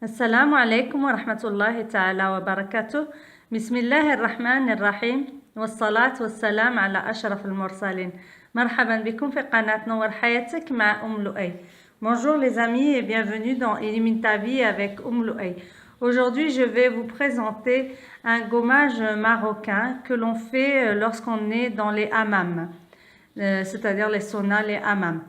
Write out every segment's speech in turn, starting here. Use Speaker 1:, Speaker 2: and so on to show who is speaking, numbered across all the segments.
Speaker 1: السلام عليكم ورحمة الله تعالى وبركاته. بسم الله الرحمن الرحيم، والصلاة والسلام على أشرف المرسلين. مرحبا بكم في قناة نور حياتك مع لؤي. Bonjour les amis et bienvenue dans Illumine ta vie avec Lؤي. Aujourd'hui, je vais vous présenter un gommage marocain que l'on fait lorsqu'on est dans les hammams, c'est-à-dire les saunas, les hammams.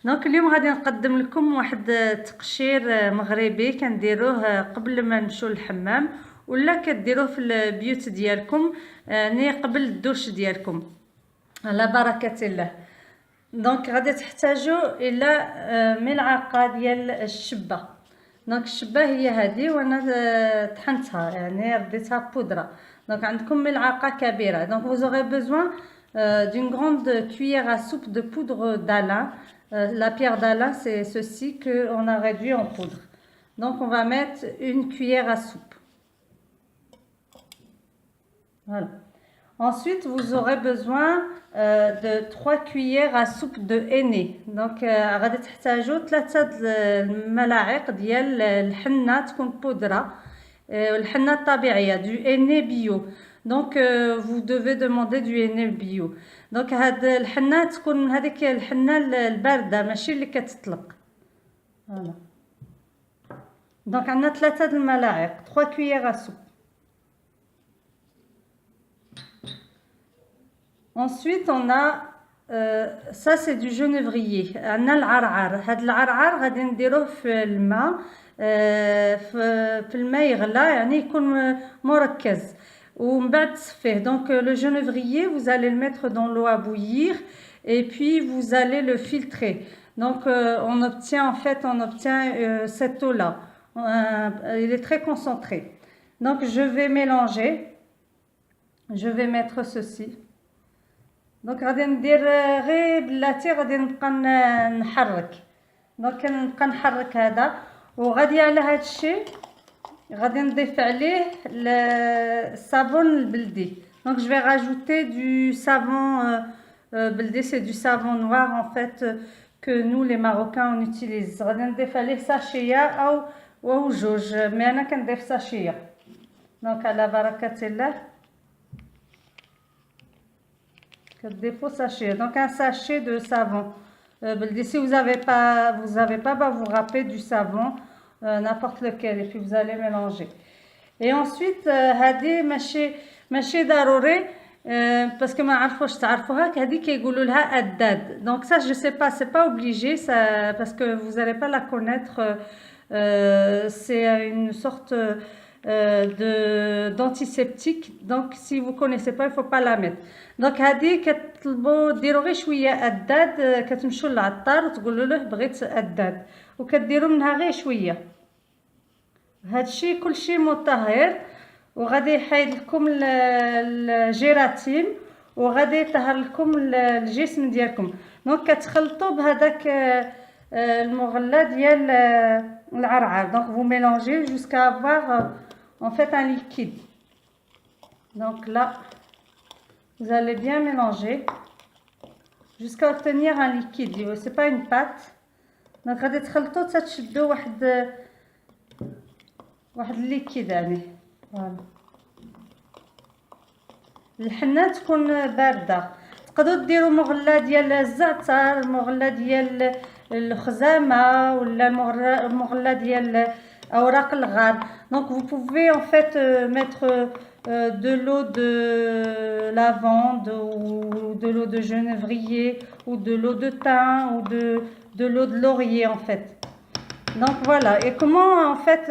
Speaker 1: دونك اليوم غادي نقدم لكم واحد التقشير مغربي كنديروه قبل ما نمشيو للحمام ولا كديروه في البيوت ديالكم ني قبل الدوش ديالكم على بركه الله. دونك غادي تحتاجوا الى ملعقه ديال الشبه. دونك الشبه هي هذه وانا طحنتها يعني رديتها بودره. دونك عندكم ملعقه كبيره. دونك vous aurez besoin d'une grande cuillère à soupe de poudre d'Alain. La pierre d'Alain, c'est ceci qu'on a réduit en poudre. Donc, on va mettre une cuillère à soupe. Voilà. Ensuite, vous aurez besoin de 3 cuillères à soupe de henné. Donc, غادي تحتاجوا 3 الملاعق ديال الحنة تكون بودرة. الحنة الطبيعية du henné bio. Donc vous devez demander du henné bio. Donc هاد الحنة تكون من هذيك الحنة الباردة ماشي اللي كتطلق. فوالا. دونك عندنا 3 الملاعق 3 cuillères à soupe. Ensuite on a ça c'est du genévrier. عندنا العرعر. هاد العرعر غادي نديروه في الماء في الماء يغلى يعني يكون مركز. ومن بعد تصفيه. Donc le genévrier vous allez le mettre dans l'eau à bouillir et puis vous allez le filtrer. Donc on obtient cette eau là. Il est très concentré. Donc je vais mélanger. Je vais mettre ceci. Donc غادي ندير غير بلاتي غادي نبقى نحرك. دونك كنبقى نحرك هذا وغادي على هذا الشيء غادي نضيف عليه الصابون البلدي. Donc je vais rajouter du savon بلدي, c'est du savon noir en fait que nous les Marocains on utilise. غادي نضيف عليه ساشيه او جوج, مي انا كنضيف ساشيه. دونك على بركه الله كتضيفوا ساشيه. Donc un sachet de savon بلدي. Si vous avez pas vous râpez du savon n'importe lequel et puis vous allez mélanger. Et ensuite هذه ماشي ضروري parce que ما عرفوش تعرفوها هذه كيقولوا لها الداد. Donc ça je sais pas, c'est pas obligé ça parce que vous allez pas la connaître. C'est une sorte d'antiseptique. Donc si vous connaissez pas il faut pas la mettre. Donc هذه كتطلبوا ديروا غير شويه الداد. كتمشوا للعطار وتقولوا له بغيت الداد وكديروا منها غير شويه. هادشي كلشي مطهر وغادي يحيد لكم الجيراتين وغادي يطهر لكم الجسم ديالكم. دونك كتخلطوا بهذاك المغلى ديال العرعر. دونك vous mélangez jusqu'à avoir en fait un liquide. Donc là vous allez bien mélanger jusqu'à obtenir un liquide. C'est pas une pâte. Donc غادي تخلطوا حتى تشدوا واحد الليكيد يعني. فوالا. الحنة تكون باردة. تقدروا ديروا مغلى ديال الزعتر, مغلى ديال الخزامة ولا مغلى ديال اوراق الغار. Donc vous pouvez en fait mettre de l'eau de lavande ou de l'eau de genévrier ou de l'eau de thym ou de l'eau de laurier en fait. Donc voilà. Et comment en fait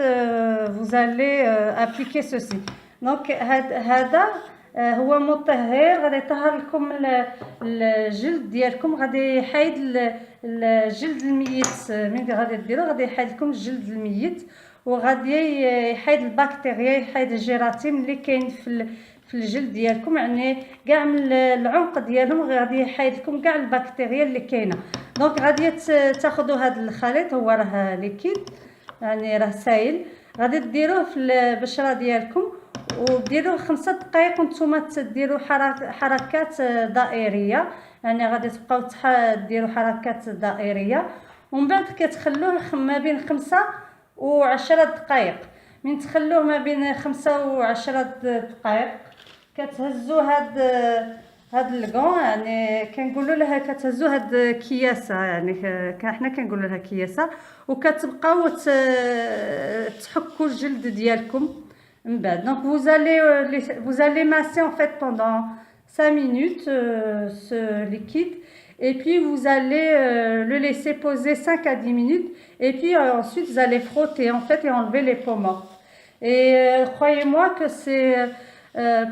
Speaker 1: vous allez appliquer ceci. Donc هذا هو مطهر غادي يطهر لكم الجلد ديالكم. غادي يحيد الجلد الميت. من غادي ديروا غادي يحيد لكم الجلد الميت وغادي يحيد البكتيريا, يحيد الجيراتين اللي كاين في الجلد ديالكم يعني كاع من العنق ديالهم. غادي يحيد لكم كاع البكتيريا اللي كاينه. دونك غادي تاخذوا هذا الخليط هو راه ليكيد يعني راه سائل. غادي ديروه في البشره ديالكم وديروه 5 دقائق وانتم تديروا حركات دائريه. يعني غادي تبقاو ديروا حركات دائريه ومن بعد كتخلوه ما بين 5 و10 دقائق. من تخلوه ما بين 5 و10 دقائق كتهزوا هاد الكون، يعني كنقولوا لها كتهزوا هاد كياسه، يعني حنا كنقولوا لها كياسه، وكتبقاو تحكوا الجلد ديالكم من بعد. دونك vous allez masser en fait pendant 5 minutes ce liquide, et puis vous allez le laisser poser 5 à 10 minutes, et puis ensuite vous allez frotter en fait et enlever les peaux mortes. Et croyez-moi que c'est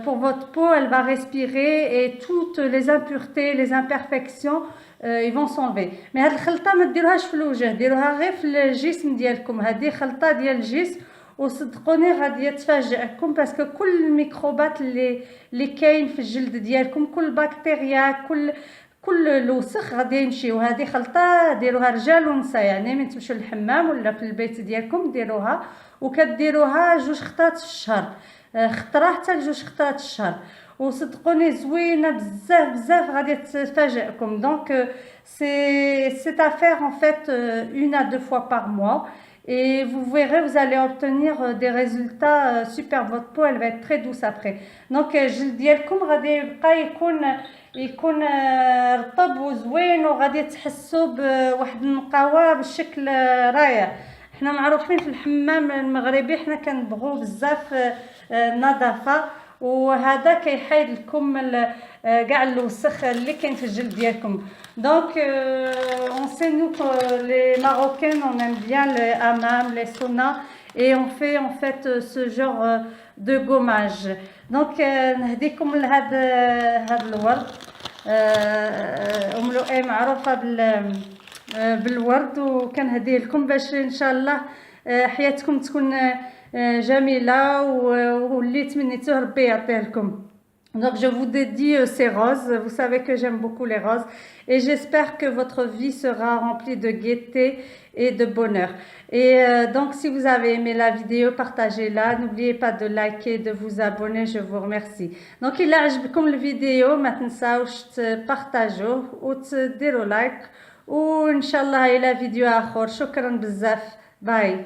Speaker 1: pour votre peau, elle va respirer et toutes les impuretés, les imperfections ils vont s'enlever. Mais هاد الخلطه ما ديروهاش في الوجه، ديروها غير في الجسم ديالكم. هذه خلطه ديال الجسم، وصدقوني غادي تفاجئكم باسكو كل الميكروبات اللي كاين في الجلد ديالكم، كل بكتيريا، كل الوسخ غادي يمشي. وهذه خلطه ديروها رجال ونساء، يعني من تمشوا للحمام ولا في البيت ديالكم ديروها، وكديروها 2 خطرات في الشهر، خطره حتى ل2 خطرات في الشهر، وصدقوني زوينه بزاف بزاف غادي تفاجئكم. دونك c'est à faire en fait 1 à 2 fois par mois, et vous verrez, vous allez obtenir des résultats super. Votre peau elle va être très douce après. Donc الجلد ديالكم غادي يبقى يكون رطب وزوين، وغادي تحسوا بواحد النقاوه بالشكل رائع. حنا معروفين في الحمام المغربي حنا كنبغوا بزاف النظافه، وهذا كيحيد لكم كاع الوسخ اللي كاين في الجلد ديالكم. Donc on sait nous que les Marocains on aime bien les hammams, les saunas, et on fait en fait ce genre de gommage. Donc نهديكم لهذا الورد. ام لؤي معروفه بالورد، وكنهديه لكم باش ان شاء الله حياتكم تكون جميله واللي تمنيتوه ربي يعطيه لكم. Donc je vous dédie ces roses, vous savez que j'aime beaucoup les roses, et j'espère que votre vie sera remplie de gaieté et de bonheur. Et donc si vous avez aimé la vidéo, partagez-la, n'oubliez pas de liker, de vous abonner, je vous remercie. Donc إلا عجبكم الفيديو ما تنساوش تبارطاجوه وتديروا لايك، وإن شاء الله إلى فيديو آخر. شكرا بزاف، باي.